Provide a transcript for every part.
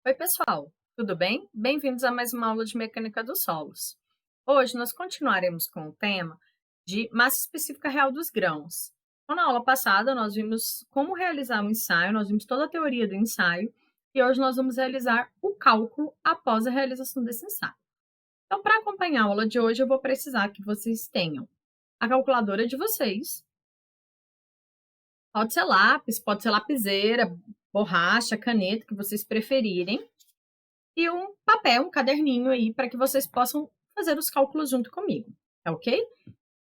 Oi, pessoal, tudo bem? Bem-vindos a mais uma aula de Mecânica dos Solos. Hoje nós continuaremos com o tema de massa específica real dos grãos. Então, na aula passada, nós vimos como realizar o ensaio, nós vimos toda a teoria do ensaio, e hoje nós vamos realizar o cálculo após a realização desse ensaio. Então, para acompanhar a aula de hoje, eu vou precisar que vocês tenham a calculadora de vocês, pode ser lápis, pode ser lapiseira, borracha, caneta, que vocês preferirem, e um papel, um caderninho aí, para que vocês possam fazer os cálculos junto comigo, tá ok?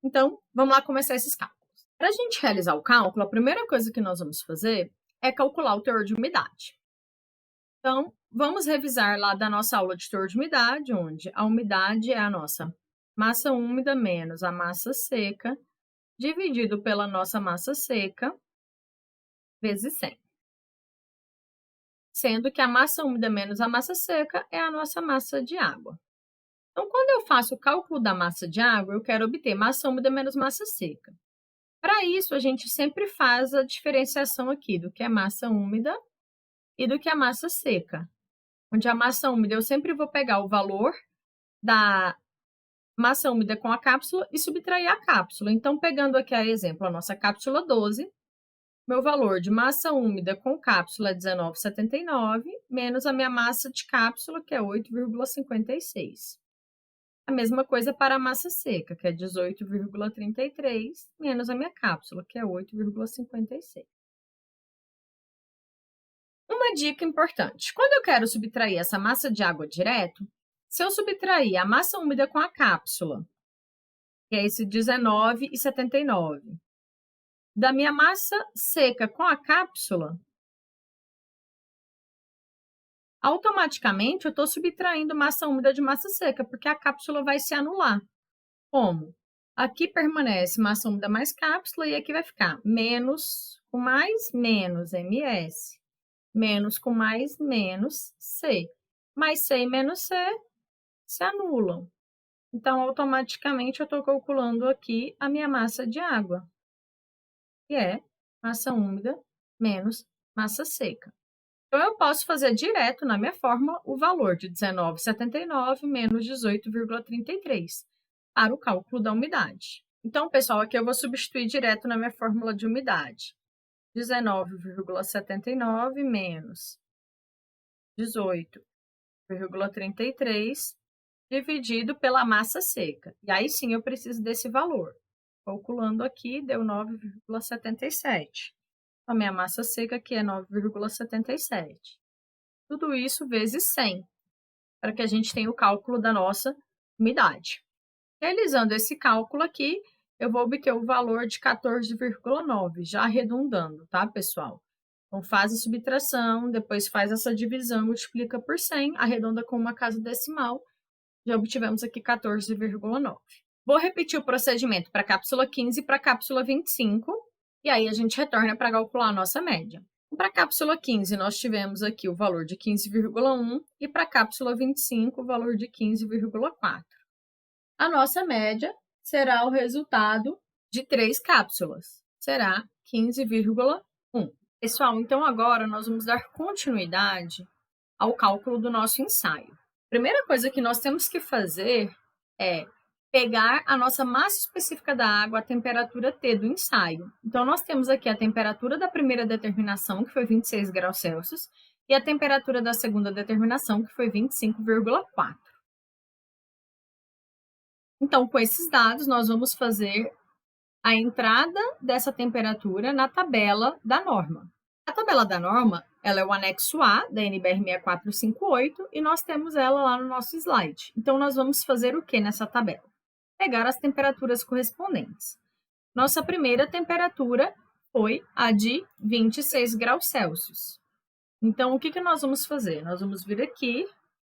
Então, vamos lá começar esses cálculos. Para a gente realizar o cálculo, a primeira coisa que nós vamos fazer é calcular o teor de umidade. Então, vamos revisar lá da nossa aula de teor de umidade, onde a umidade é a nossa massa úmida menos a massa seca, dividido pela nossa massa seca, vezes 100. Sendo que a massa úmida menos a massa seca é a nossa massa de água. Então, quando eu faço o cálculo da massa de água, eu quero obter massa úmida menos massa seca. Para isso, a gente sempre faz a diferenciação aqui do que é massa úmida e do que é massa seca. Onde a massa úmida, eu sempre vou pegar o valor da massa úmida com a cápsula e subtrair a cápsula. Então, pegando aqui a exemplo, a nossa cápsula 12, meu valor de massa úmida com cápsula é 19,79, menos a minha massa de cápsula, que é 8,56. A mesma coisa para a massa seca, que é 18,33, menos a minha cápsula, que é 8,56. Uma dica importante: quando eu quero subtrair essa massa de água direto, se eu subtrair a massa úmida com a cápsula, que é esse 19,79, da minha massa seca com a cápsula, automaticamente eu estou subtraindo massa úmida de massa seca, porque a cápsula vai se anular. Como? Aqui permanece massa úmida mais cápsula e aqui vai ficar menos com mais, menos MS, menos com mais, menos C. Mais C e menos C se anulam. Então, automaticamente, eu estou calculando aqui a minha massa de água, que é massa úmida menos massa seca. Então, eu posso fazer direto na minha fórmula o valor de 19,79 menos 18,33 para o cálculo da umidade. Então, pessoal, aqui eu vou substituir direto na minha fórmula de umidade. 19,79 menos 18,33 dividido pela massa seca. E aí sim eu preciso desse valor. Calculando aqui, deu 9,77. A minha massa seca aqui é 9,77. Tudo isso vezes 100, para que a gente tenha o cálculo da nossa umidade. Realizando esse cálculo aqui, eu vou obter o valor de 14,9, já arredondando, tá, pessoal? Então, faz a subtração, depois faz essa divisão, multiplica por 100, arredonda com uma casa decimal, já obtivemos aqui 14,9. Vou repetir o procedimento para a cápsula 15 e para a cápsula 25, e aí a gente retorna para calcular a nossa média. Para a cápsula 15, nós tivemos aqui o valor de 15,1 e para a cápsula 25, o valor de 15,4. A nossa média será o resultado de 3 cápsulas, será 15,1. Pessoal, então agora nós vamos dar continuidade ao cálculo do nosso ensaio. Primeira coisa que nós temos que fazer é pegar a nossa massa específica da água, a temperatura T do ensaio. Então, nós temos aqui a temperatura da primeira determinação, que foi 26 graus Celsius, e a temperatura da segunda determinação, que foi 25,4. Então, com esses dados, nós vamos fazer a entrada dessa temperatura na tabela da norma. A tabela da norma, ela é o anexo A da NBR 6458 e nós temos ela lá no nosso slide. Então, nós vamos fazer o que nessa tabela? Pegar as temperaturas correspondentes. Nossa primeira temperatura foi a de 26 graus Celsius. Então, o que nós vamos fazer? Nós vamos vir aqui,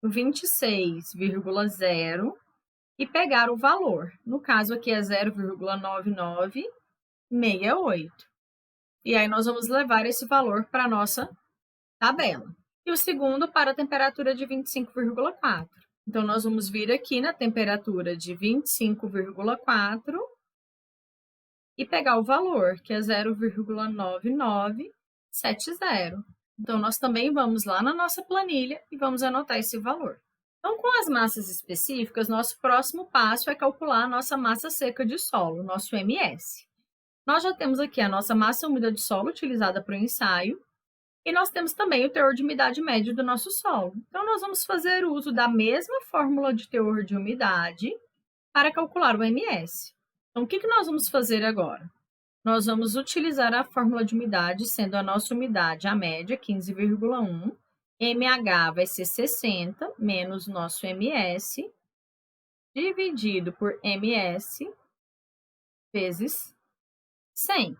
26,0, e pegar o valor. No caso aqui é 0,9968. E aí nós vamos levar esse valor para a nossa tabela. E o segundo para a temperatura de 25,4. Então, nós vamos vir aqui na temperatura de 25,4 e pegar o valor, que é 0,9970. Então, nós também vamos lá na nossa planilha e vamos anotar esse valor. Então, com as massas específicas, nosso próximo passo é calcular a nossa massa seca de solo, nosso MS. Nós já temos aqui a nossa massa úmida de solo utilizada para o ensaio, e nós temos também o teor de umidade médio do nosso solo. Então, nós vamos fazer uso da mesma fórmula de teor de umidade para calcular o MS. Então, o que nós vamos fazer agora? Nós vamos utilizar a fórmula de umidade, sendo a nossa umidade, a média, 15,1, MH vai ser 60, menos nosso MS, dividido por MS, vezes 100.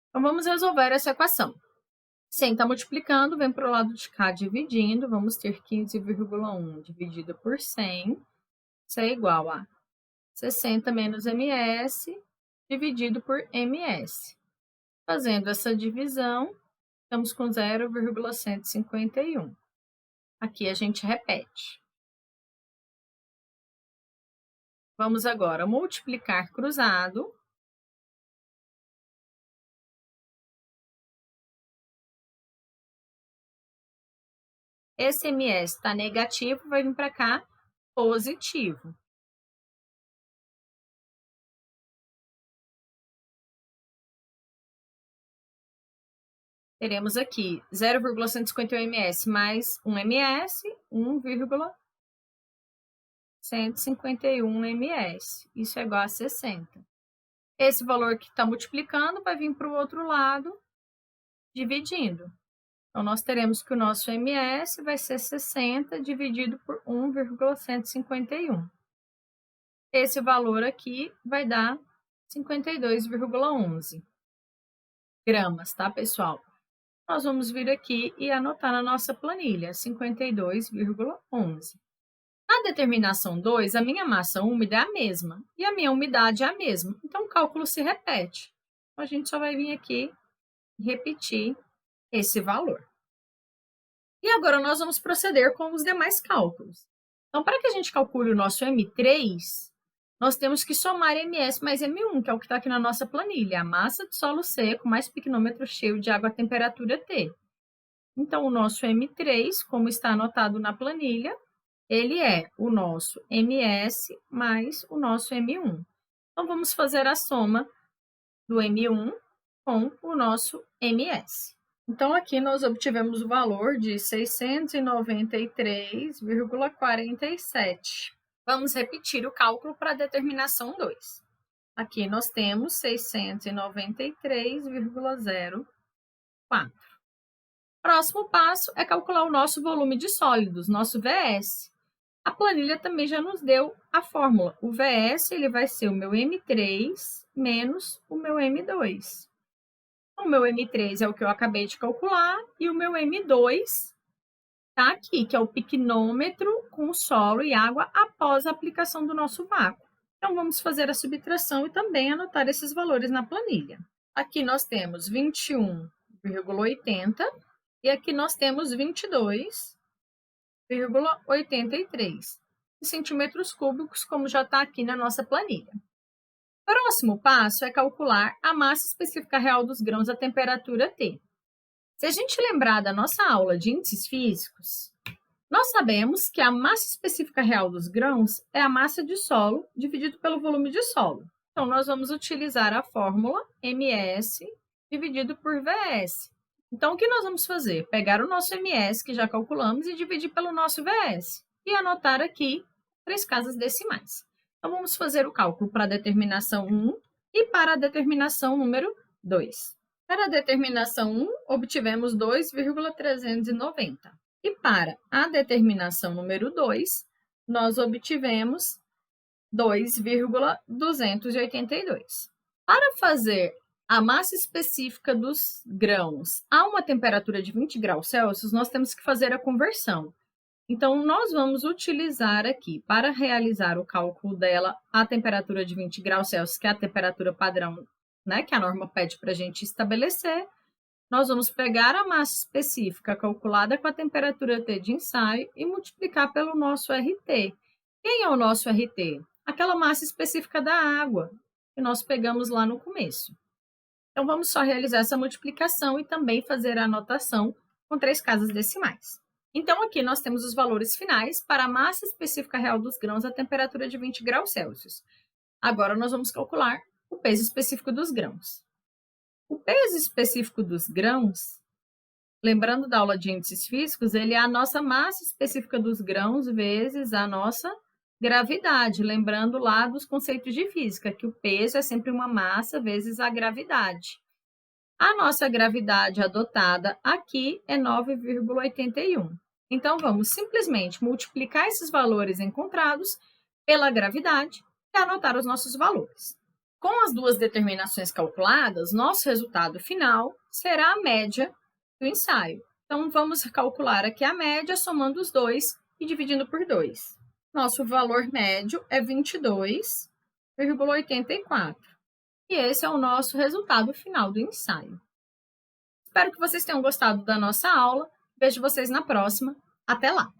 Então, vamos resolver essa equação. 100 está multiplicando, vem para o lado de cá dividindo, vamos ter 15,1 dividido por 100, isso é igual a 60 menos MS, dividido por MS. Fazendo essa divisão, estamos com 0,151. Aqui a gente repete. Vamos agora multiplicar cruzado. Esse MS está negativo, vai vir para cá positivo. Teremos aqui 0,151 ms mais 1 ms, 1,151 ms. Isso é igual a 60. Esse valor que está multiplicando vai vir para o outro lado, dividindo. Então, nós teremos que o nosso ms vai ser 60 dividido por 1,151. Esse valor aqui vai dar 52,11 gramas, tá, pessoal? Nós vamos vir aqui e anotar na nossa planilha, 52,11. Na determinação 2, a minha massa úmida é a mesma e a minha umidade é a mesma, então o cálculo se repete. Então, a gente só vai vir aqui e repetir esse valor. E agora nós vamos proceder com os demais cálculos. Então, para que a gente calcule o nosso M3, nós temos que somar MS mais M1, que é o que está aqui na nossa planilha, a massa de solo seco mais piquenômetro cheio de água a temperatura T. Então, o nosso M3, como está anotado na planilha, ele é o nosso MS mais o nosso M1. Então, vamos fazer a soma do M1 com o nosso MS. Então, aqui nós obtivemos o valor de 693,47. Vamos repetir o cálculo para a determinação 2. Aqui nós temos 693,04. Próximo passo é calcular o nosso volume de sólidos, nosso VS. A planilha também já nos deu a fórmula. O VS ele vai ser o meu M3 menos o meu M2. O meu M3 é o que eu acabei de calcular e o meu M2 está aqui, que é o piquenômetro com solo e água após a aplicação do nosso vácuo. Então, vamos fazer a subtração e também anotar esses valores na planilha. Aqui nós temos 21,80 e aqui nós temos 22,83 centímetros cúbicos, como já está aqui na nossa planilha. Próximo passo é calcular a massa específica real dos grãos à temperatura T. Se a gente lembrar da nossa aula de índices físicos, nós sabemos que a massa específica real dos grãos é a massa de solo dividido pelo volume de solo. Então, nós vamos utilizar a fórmula MS dividido por VS. Então, o que nós vamos fazer? Pegar o nosso MS, que já calculamos, e dividir pelo nosso VS. E anotar aqui 3 casas decimais. Então, vamos fazer o cálculo para a determinação 1 e para a determinação número 2. Para a determinação 1, obtivemos 2,390. E para a determinação número 2, nós obtivemos 2,282. Para fazer a massa específica dos grãos a uma temperatura de 20 graus Celsius, nós temos que fazer a conversão. Então, nós vamos utilizar aqui, para realizar o cálculo dela, a temperatura de 20 graus Celsius, que é a temperatura padrão, né, que a norma pede para a gente estabelecer. Nós vamos pegar a massa específica calculada com a temperatura T de ensaio e multiplicar pelo nosso RT. Quem é o nosso RT? Aquela massa específica da água que nós pegamos lá no começo. Então, vamos só realizar essa multiplicação e também fazer a anotação com 3 casas decimais. Então, aqui nós temos os valores finais para a massa específica real dos grãos a temperatura de 20 graus Celsius. Agora, nós vamos calcular o peso específico dos grãos. O peso específico dos grãos, lembrando da aula de índices físicos, ele é a nossa massa específica dos grãos vezes a nossa gravidade. Lembrando lá dos conceitos de física, que o peso é sempre uma massa vezes a gravidade. A nossa gravidade adotada aqui é 9,81. Então, vamos simplesmente multiplicar esses valores encontrados pela gravidade e anotar os nossos valores. Com as duas determinações calculadas, nosso resultado final será a média do ensaio. Então, vamos calcular aqui a média somando os dois e dividindo por 2. Nosso valor médio é 22,84. E esse é o nosso resultado final do ensaio. Espero que vocês tenham gostado da nossa aula. Vejo vocês na próxima. Até lá!